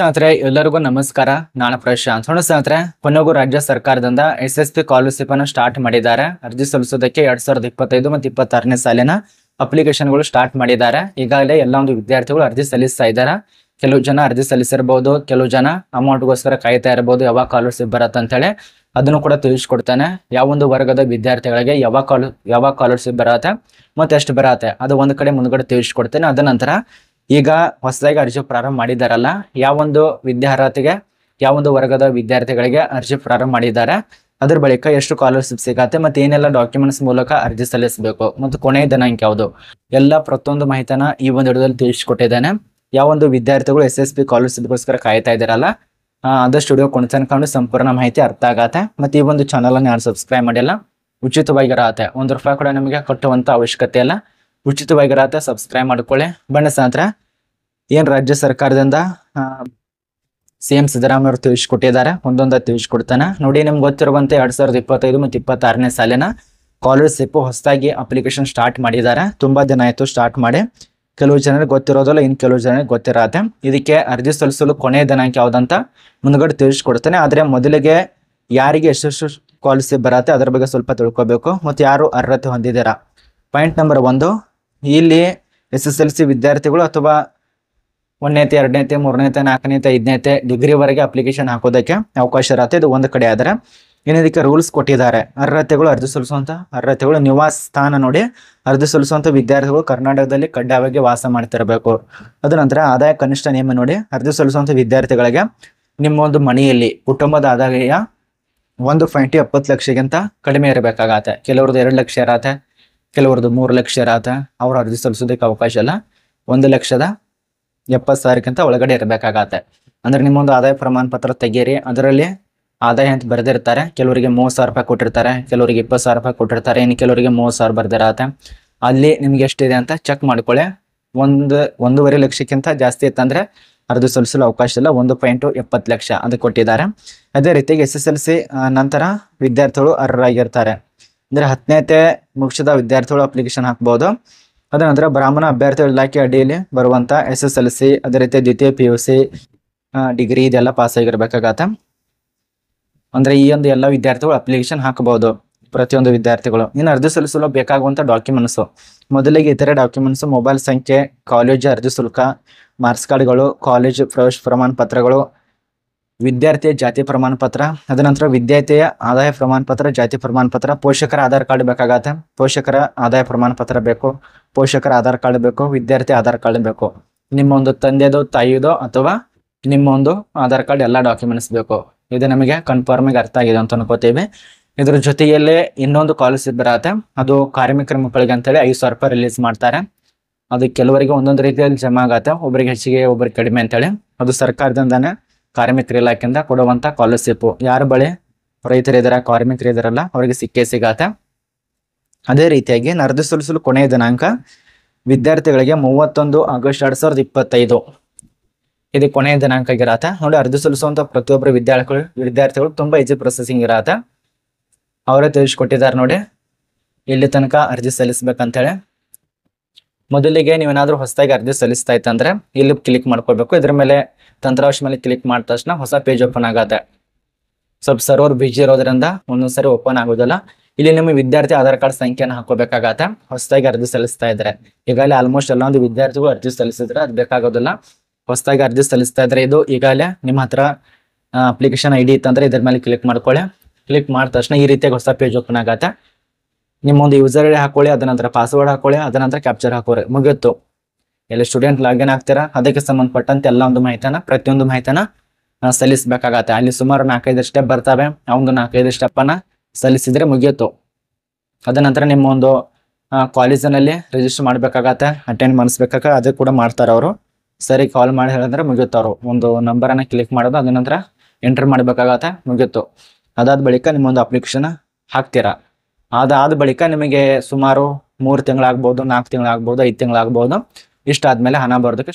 ಸ್ನೇಹಿತರೆ ಎಲ್ಲರಿಗೂ ನಮಸ್ಕಾರ. ನಾನು ಪ್ರಶಾಂತ್. ಸ್ನೇಹಿತರೆ, ಕೊನೆಗೂ ರಾಜ್ಯ ಸರ್ಕಾರದಿಂದ SSP ಸ್ಕಾಲರ್ಶಿಪ್ ಅನ್ನು ಸ್ಟಾರ್ಟ್ ಮಾಡಿದ್ದಾರೆ. ಅರ್ಜಿ ಸಲ್ಲಿಸೋದಕ್ಕೆ 2025 ಮತ್ತು 26ನೇ ಸಾಲಿನ ಅಪ್ಲಿಕೇಶನ್ಗಳು ಸ್ಟಾರ್ಟ್ ಮಾಡಿದ್ದಾರೆ. ಈಗಾಗಲೇ ಎಲ್ಲ ಒಂದು ವಿದ್ಯಾರ್ಥಿಗಳು ಅರ್ಜಿ ಸಲ್ಲಿಸ್ತಾ ಇದ್ದಾರೆ. ಕೆಲವು ಜನ ಅರ್ಜಿ ಸಲ್ಲಿಸಿರಬಹುದು, ಕೆಲವು ಜನ ಅಮೌಂಟ್ಗೋಸ್ಕರ ಕಾಯ್ತಾ ಇರಬಹುದು ಯಾವಾಗ ಸ್ಕಾಲರ್ಶಿಪ್ ಬರತ್ತೆ ಅಂತೇಳಿ. ಅದನ್ನು ಕೂಡ ತಿಳಿಸ್ಕೊಡ್ತಾನೆ. ಯಾವ ಒಂದು ವರ್ಗದ ವಿದ್ಯಾರ್ಥಿಗಳಿಗೆ ಯಾವಾಗ ಸ್ಕಾಲರ್ಶಿಪ್ ಬರತ್ತೆ ಮತ್ತೆ ಎಷ್ಟು ಬರತ್ತೆ ಅದು ಒಂದು ಕಡೆ ಮುಂದ್ಗಡೆ ತಿಳಿಸ್ಕೊಡ್ತೇನೆ. ಅದ ನಂತರ ಈಗ ಹೊಸದಾಗಿ ಅರ್ಜಿ ಪ್ರಾರಂಭ ಮಾಡಿದಾರಲ್ಲ, ಯಾವೊಂದು ವಿದ್ಯಾರ್ಹತೆಗೆ ಯಾವೊಂದು ವರ್ಗದ ವಿದ್ಯಾರ್ಥಿಗಳಿಗೆ ಅರ್ಜಿ ಪ್ರಾರಂಭ ಮಾಡಿದ್ದಾರೆ, ಅದ್ರ ಬಳಿಕ ಎಷ್ಟು ಸ್ಕಾಲರ್ಶಿಪ್ ಸಿಗತ್ತೆ ಮತ್ತೆ ಏನೆಲ್ಲ ಡಾಕ್ಯುಮೆಂಟ್ಸ್ ಮೂಲಕ ಅರ್ಜಿ ಸಲ್ಲಿಸಬೇಕು ಮತ್ತು ಕೊನೆಯ ದಿನಾಂಕ ಯಾವುದು ಎಲ್ಲ ಪ್ರತಿಯೊಂದು ಮಾಹಿತಿನ ಈ ಒಂದು ವಿಡಿಯೋದಲ್ಲಿ ತಿಳಿಸ್ಕೊಟ್ಟಿದ್ದೇನೆ. ಯಾವೊಂದು ವಿದ್ಯಾರ್ಥಿಗಳು SSP ಸ್ಕಾಲರ್ಶಿಪ್ಗೋಸ್ಕರ ಕಾಯ್ತಾ ಇದ್ದಾರಲ್ಲ, ಆದಷ್ಟು ವಿಡಿಯೋ ಕೊಂಡ್ಕೊಂಡು ಸಂಪೂರ್ಣ ಮಾಹಿತಿ ಅರ್ಥ ಆಗತ್ತೆ. ಮತ್ತೆ ಈ ಒಂದು ಚಾನಲ್ ಅನ್ನು ಯಾರು ಸಬ್ಸ್ಕ್ರೈಬ್ ಮಾಡಿಲ್ಲ, ಉಚಿತವಾಗಿರತ್ತೆ. ₹1 ಕೂಡ ನಿಮಗೆ ಕಟ್ಟುವಂತ ಅವಶ್ಯಕತೆ ಇಲ್ಲ, ಉಚಿತವಾಗಿರತ್ತೆ. ಸಬ್ಸ್ಕ್ರೈಬ್ ಮಾಡ್ಕೊಳ್ಳಿ. ಬಣ್ಣ ಸಾಂತ್ರ ಏನ್ ರಾಜ್ಯ ಸರ್ಕಾರದಿಂದ CM ಸಿದ್ದರಾಮಯ್ಯ ಅವರು ತಿಳಿಸ್ಕೊಟ್ಟಿದ್ದಾರೆ, ಒಂದೊಂದ ತಿಳಿಸ್ಕೊಡ್ತಾನೆ ನೋಡಿ. ನಿಮ್ಗೆ ಗೊತ್ತಿರುವಂತೆ 2025 ಮತ್ತು 26ನೇ ಸಾಲಿನ ಸ್ಕಾಲರ್ಶಿಪ್ ಹೊಸದಾಗಿ ಅಪ್ಲಿಕೇಶನ್ ಸ್ಟಾರ್ಟ್ ಮಾಡಿದ್ದಾರೆ. ತುಂಬಾ ದಿನ ಆಯ್ತು ಸ್ಟಾರ್ಟ್ ಮಾಡಿ. ಕೆಲವು ಜನರಿಗೆ ಗೊತ್ತಿರೋದಿಲ್ಲ, ಇನ್ನು ಕೆಲವು ಜನರಿಗೆ ಗೊತ್ತಿರತ್ತೆ. ಇದಕ್ಕೆ ಅರ್ಜಿ ಸಲ್ಲಿಸಲು ಕೊನೆಯ ದಿನಾಂಕ ಯಾವ್ದಂತ ಮುಂದ್ಗಡೆ ತಿಳಿಸ್ಕೊಡ್ತಾನೆ. ಆದ್ರೆ ಮೊದಲಿಗೆ ಯಾರಿಗೆ ಎಷ್ಟೆಷ್ಟು ಸ್ಕಾಲರ್ಶಿಪ್ ಬರತ್ತೆ ಅದರ ಬಗ್ಗೆ ಸ್ವಲ್ಪ ತಿಳ್ಕೊಬೇಕು ಮತ್ತು ಯಾರು ಅರ್ಹತೆ ಹೊಂದಿದ್ದೀರಾ. ಪಾಯಿಂಟ್ ನಂಬರ್ 1, ಇಲ್ಲಿ SSLC ವಿದ್ಯಾರ್ಥಿಗಳು ಅಥವಾ 1ನೇತೆ 2ನೇತೆ 3ನೇತೆ 4ನೇತೆ 5ನೇತೆ ಡಿಗ್ರಿವರೆಗೆ ಅಪ್ಲಿಕೇಶನ್ ಹಾಕೋದಕ್ಕೆ ಅವಕಾಶ ಇರತ್ತೆ. ಇದು ಒಂದು ಕಡೆ. ಆದರೆ ಇದಕ್ಕೆ ರೂಲ್ಸ್ ಕೊಟ್ಟಿದ್ದಾರೆ. ಅರ್ಹತೆಗಳು ಅರ್ಜಿ ಸಲ್ಲಿಸುವಂತ ಅರ್ಹತೆಗಳು ನಿವಾಸ ಸ್ಥಾನ ನೋಡಿ. ಅರ್ಜಿ ಸಲ್ಲಿಸುವಂತ ವಿದ್ಯಾರ್ಥಿಗಳು ಕರ್ನಾಟಕದಲ್ಲಿ ಕಡ್ಡಾಯವಾಗಿ ವಾಸ ಮಾಡ್ತಿರಬೇಕು. ಅದ ನಂತರ ಆದಾಯ ಕನಿಷ್ಠ ನಿಯಮ ನೋಡಿ. ಅರ್ಜಿ ಸಲ್ಲಿಸುವಂತ ವಿದ್ಯಾರ್ಥಿಗಳಿಗೆ ನಿಮ್ಮ ಒಂದು ಮನೆಯಲ್ಲಿ ಕುಟುಂಬದ ಆದಾಯ 1.70 ಲಕ್ಷಕ್ಕಿಂತ ಕಡಿಮೆ ಇರಬೇಕಾಗತ್ತೆ. ಕೆಲವ್ರದ್ದು 2 ಲಕ್ಷ ಇರತ್ತೆ, ಕೆಲವ್ರದ್ದು 3 ಲಕ್ಷ ಇರತ್ತೆ. ಅವ್ರು ಅರ್ಜಿ ಸಲ್ಲಿಸೋದಕ್ಕೆ ಅವಕಾಶ ಇಲ್ಲ. 1,70,000ಕ್ಕಿಂತ ಒಳಗಡೆ ಇರಬೇಕಾಗತ್ತೆ. ಅಂದ್ರೆ ನಿಮ್ಮೊಂದು ಆದಾಯ ಪ್ರಮಾಣ ಪತ್ರ ತೆಗೀರಿ. ಅದರಲ್ಲಿ ಆದಾಯ ಅಂತ ಬರೆದಿರ್ತಾರೆ. ಕೆಲವರಿಗೆ ₹30,000 ಕೊಟ್ಟಿರ್ತಾರೆ, ಕೆಲವರಿಗೆ ₹20,000 ಕೊಟ್ಟಿರ್ತಾರೆ, ಇನ್ನು ಕೆಲವರಿಗೆ ₹30,000 ಬರ್ದಿರತ್ತೆ. ಅಲ್ಲಿ ನಿಮ್ಗೆ ಎಷ್ಟಿದೆ ಅಂತ ಚೆಕ್ ಮಾಡ್ಕೊಳ್ಳಿ. 1.5 ಲಕ್ಷಕ್ಕಿಂತ ಜಾಸ್ತಿ ಇತ್ತಂದ್ರೆ ಅರ್ಜಿ ಸಲ್ಲಿಸಲು ಅವಕಾಶ ಇಲ್ಲ. 1.70 ಲಕ್ಷ ಅದು ಕೊಟ್ಟಿದ್ದಾರೆ. ಅದೇ ರೀತಿಯಾಗಿ SSLC ನಂತರ ವಿದ್ಯಾರ್ಥಿಗಳು ಅರ್ಹರಾಗಿರ್ತಾರೆ. ಅಂದ್ರೆ 10ನೇತೆ ಮುಗಿಸಿದ ವಿದ್ಯಾರ್ಥಿಗಳು ಅಪ್ಲಿಕೇಶನ್ ಹಾಕ್ಬಹುದು. ಅದ ನಂತರ ಬ್ರಾಹ್ಮಣ ಅಭ್ಯರ್ಥಿಗಳ ಇಲಾಖೆ ಅಡಿಯಲ್ಲಿ ಬರುವಂತ SSLC, ಅದೇ ರೀತಿ ದ್ವಿತೀಯ PUC ಡಿಗ್ರಿ ಇದೆಲ್ಲ ಪಾಸ್ ಆಗಿರ್ಬೇಕಾಗತ್ತೆ. ಅಂದ್ರೆ ಈ ಒಂದು ಎಲ್ಲ ವಿದ್ಯಾರ್ಥಿಗಳು ಅಪ್ಲಿಕೇಶನ್ ಹಾಕಬಹುದು, ಪ್ರತಿಯೊಂದು ವಿದ್ಯಾರ್ಥಿಗಳು. ಇನ್ನು ಅರ್ಜಿ ಸಲ್ಲಿಸಲು ಬೇಕಾಗುವಂತ ಡಾಕ್ಯುಮೆಂಟ್ಸ್ ಮೊದಲಿಗೆ ಇತರೆ ಡಾಕ್ಯುಮೆಂಟ್ಸ್: ಮೊಬೈಲ್ ಸಂಖ್ಯೆ, ಕಾಲೇಜ್ ಅರ್ಜಿ ಶುಲ್ಕ, ಮಾರ್ಕ್ಸ್ ಕಾರ್ಡ್ಗಳು, ಕಾಲೇಜ್ ಪ್ರವೇಶ ಪ್ರಮಾಣ ಪತ್ರಗಳು, ವಿದ್ಯಾರ್ಥಿಯ ಜಾತಿ ಪ್ರಮಾಣ ಪತ್ರ, ಅದನಂತರ ವಿದ್ಯಾರ್ಥಿಯ ಆದಾಯ ಪ್ರಮಾಣ ಪತ್ರ, ಜಾತಿ ಪ್ರಮಾಣ ಪತ್ರ, ಪೋಷಕರ ಆಧಾರ್ ಕಾರ್ಡ್ ಬೇಕಾಗತ್ತೆ. ಪೋಷಕರ ಆದಾಯ ಪ್ರಮಾಣ ಪತ್ರ ಬೇಕು, ಪೋಷಕರ ಆಧಾರ್ ಕಾರ್ಡ್ ಬೇಕು, ವಿದ್ಯಾರ್ಥಿ ಆಧಾರ್ ಕಾರ್ಡ್ ಬೇಕು. ನಿಮ್ಮ ಒಂದು ತಂದೆದೋ ತಾಯಿದೋ ಅಥವಾ ನಿಮ್ಮ ಒಂದು ಆಧಾರ್ ಕಾರ್ಡ್ ಎಲ್ಲ ಡಾಕ್ಯುಮೆಂಟ್ಸ್ ಬೇಕು. ಇದು ನಮಗೆ ಕನ್ಫರ್ಮಿಗೆ ಅರ್ಥ ಆಗಿದೆ ಅಂತ ಅನ್ಕೋತೀವಿ. ಇದ್ರ ಜೊತೆಯಲ್ಲೇ ಇನ್ನೊಂದು ಸ್ಕಾಲರ್ಶಿಪ್ ಬರತ್ತೆ. ಅದು ಕಾರ್ಮಿಕರ ಮಕ್ಕಳಿಗೆ ಅಂತೇಳಿ ₹5,000 ರಿಲೀಸ್ ಮಾಡ್ತಾರೆ. ಅದು ಕೆಲವರಿಗೆ ಒಂದೊಂದು ರೀತಿಯಲ್ಲಿ ಜಮಾ ಆಗತ್ತೆ, ಒಬ್ಬರಿಗೆ ಹೆಚ್ಚಿಗೆ ಒಬ್ಬರಿಗೆ ಕಡಿಮೆ ಅಂತೇಳಿ. ಅದು ಸರ್ಕಾರದಿಂದಾನೆ ಕಾರ್ಮಿಕರ ಇಲಾಖೆಯಿಂದ ಕೊಡುವಂತ ಸ್ಕಾಲರ್ಶಿಪ್. ಯಾರ ಬಳಿ ರೈತರಿದಾರ, ಕಾರ್ಮಿಕರು ಇದಾರಲ್ಲ, ಅವರಿಗೆ ಸಿಗತ್ತೆ. ಅದೇ ರೀತಿಯಾಗಿ ಅರ್ಜಿ ಸಲ್ಲಿಸಲು ಕೊನೆಯ ದಿನಾಂಕ ವಿದ್ಯಾರ್ಥಿಗಳಿಗೆ 31 ಆಗಸ್ಟ್ 2025 ಇದು ಕೊನೆಯ ದಿನಾಂಕ ಆಗಿರತ್ತೆ ನೋಡಿ. ಅರ್ಜಿ ಸಲ್ಲಿಸುವಂತ ಪ್ರತಿಯೊಬ್ಬರು ವಿದ್ಯಾರ್ಥಿಗಳು ತುಂಬಾ ಈಜಿ ಪ್ರೊಸೆಸಿಂಗ್ ಇರತ್ತೆ. ಅವರೇ ತಿಳಿಸ್ಕೊಟ್ಟಿದ್ದಾರೆ ನೋಡಿ ಇಲ್ಲಿ ತನಕ ಅರ್ಜಿ ಸಲ್ಲಿಸ್ಬೇಕಂತೇಳಿ. ಮೊದಲಿಗೆ ನೀವೇನಾದ್ರೂ ಹೊಸದಾಗಿ ಅರ್ಜಿ ಸಲ್ಲಿಸ್ತಾ ಇತ್ತಂದ್ರೆ ಇಲ್ಲಿ ಕ್ಲಿಕ್ ಮಾಡ್ಕೋಬೇಕು. ಇದ್ರ ಮೇಲೆ ತಂತ್ರಾಂಶ ಮೇಲೆ ಕ್ಲಿಕ್ ಮಾಡಿದ ತಕ್ಷಣ ಹೊಸ ಪೇಜ್ ಓಪನ್ ಆಗತ್ತೆ. ಸ್ವಲ್ಪ ಸರ್ವರ್ ಬಿಜಿ ಇರೋದ್ರಿಂದ ಒಂದೊಂದ್ಸರಿ ಓಪನ್ ಆಗೋದಿಲ್ಲ. ಇಲ್ಲಿ ನಿಮ್ಮ ವಿದ್ಯಾರ್ಥಿ ಆಧಾರ್ ಕಾರ್ಡ್ ಸಂಖ್ಯೆನ ಹಾಕೋಬೇಕಾಗತ್ತೆ ಹೊಸದಾಗಿ ಅರ್ಜಿ ಸಲ್ಲಿಸ್ತಾ ಇದ್ರೆ. ಈಗಾಗಲೇ ಆಲ್ಮೋಸ್ಟ್ ಎಲ್ಲ ಒಂದು ವಿದ್ಯಾರ್ಥಿಗಳು ಅರ್ಜಿ ಸಲ್ಲಿಸಿದ್ರೆ ಅದು ಬೇಕಾಗೋದಿಲ್ಲ. ಹೊಸದಾಗಿ ಅರ್ಜಿ ಸಲ್ಲಿಸ್ತಾ ಇದ್ರೆ ಇದು ಈಗಾಗಲೇ ನಿಮ್ಮ ಹತ್ರ ಅಪ್ಲಿಕೇಶನ್ ID ಇತ್ತಂದ್ರೆ ಇದ್ರ ಮೇಲೆ ಕ್ಲಿಕ್ ಮಾಡ್ಕೊಳ್ಳಿ. ಕ್ಲಿಕ್ ಮಾಡಿದ ತಕ್ಷಣ ಈ ರೀತಿಯಾಗಿ ಹೊಸ ಪೇಜ್ ಓಪನ್ ಆಗತ್ತೆ. ನಿಮ್ಮೊಂದು ಯೂಸರ್ ಐಡಿ ಹಾಕೊಳ್ಳಿ, ಅದ ನಂತರ ಪಾಸ್ವರ್ಡ್ ಹಾಕೊಳ್ಳಿ, ಅದ ನಂತರ ಕ್ಯಾಪ್ಚರ್ ಹಾಕೋರಿ, ಮುಗಿತ್ತು. ಎಲ್ಲ ಸ್ಟೂಡೆಂಟ್ ಲಾಗಿನ್ ಆಗ್ತೀರಾ, ಅದಕ್ಕೆ ಸಂಬಂಧಪಟ್ಟಂತೆ ಎಲ್ಲ ಒಂದು ಮಾಹಿತಿನ ಪ್ರತಿಯೊಂದು ಮಾಹಿತಿನ ಸಲ್ಲಿಸಬೇಕಾಗತ್ತೆ. ಅಲ್ಲಿ ಸುಮಾರು 4-5 ಸ್ಟೆಪ್ ಬರ್ತವೆ. ಆ ಒಂದು 4-5 ಸ್ಟೆಪ್ ಅನ್ನ ಸಲ್ಲಿಸಿದ್ರೆ ಮುಗಿಯಿತು. ಅದ ನಂತರ ನಿಮ್ಮ ಒಂದು ಕಾಲೇಜಿನಲ್ಲಿ ರಿಜಿಸ್ಟರ್ ಮಾಡ್ಬೇಕಾಗತ್ತೆ, ಅಟೆಂಡ್ ಮಾಡಿಸ್ಬೇಕಾಗ ಅದು ಕೂಡ ಮಾಡ್ತಾರೆ ಅವರು. ಸರಿ ಕಾಲ್ ಮಾಡಿ ಹೇಳಿದ್ರೆ ಮುಗಿಯುತ್ತೆ. ಅವರು ಒಂದು ನಂಬರನ್ನ ಕ್ಲಿಕ್ ಮಾಡೋದು, ಅದ ನಂತರ ಎಂಟರ್ ಮಾಡ್ಬೇಕಾಗತ್ತೆ, ಮುಗಿಯಿತು. ಅದಾದ ಬಳಿಕ ನಿಮ್ಮೊಂದು ಅಪ್ಲಿಕೇಶನ್ ಹಾಕ್ತೀರಾ. ಅದಾದ ಬಳಿಕ ನಿಮಗೆ ಸುಮಾರು 3 ತಿಂಗಳಾಗ್ಬೋದು, 4 ತಿಂಗಳಾಗ್ಬೋದು, 5 ತಿಂಗಳಾಗ್ಬೋದು. ಇಷ್ಟಾದ್ಮೇಲೆ ಹಣ ಬರೋದಕ್ಕೆ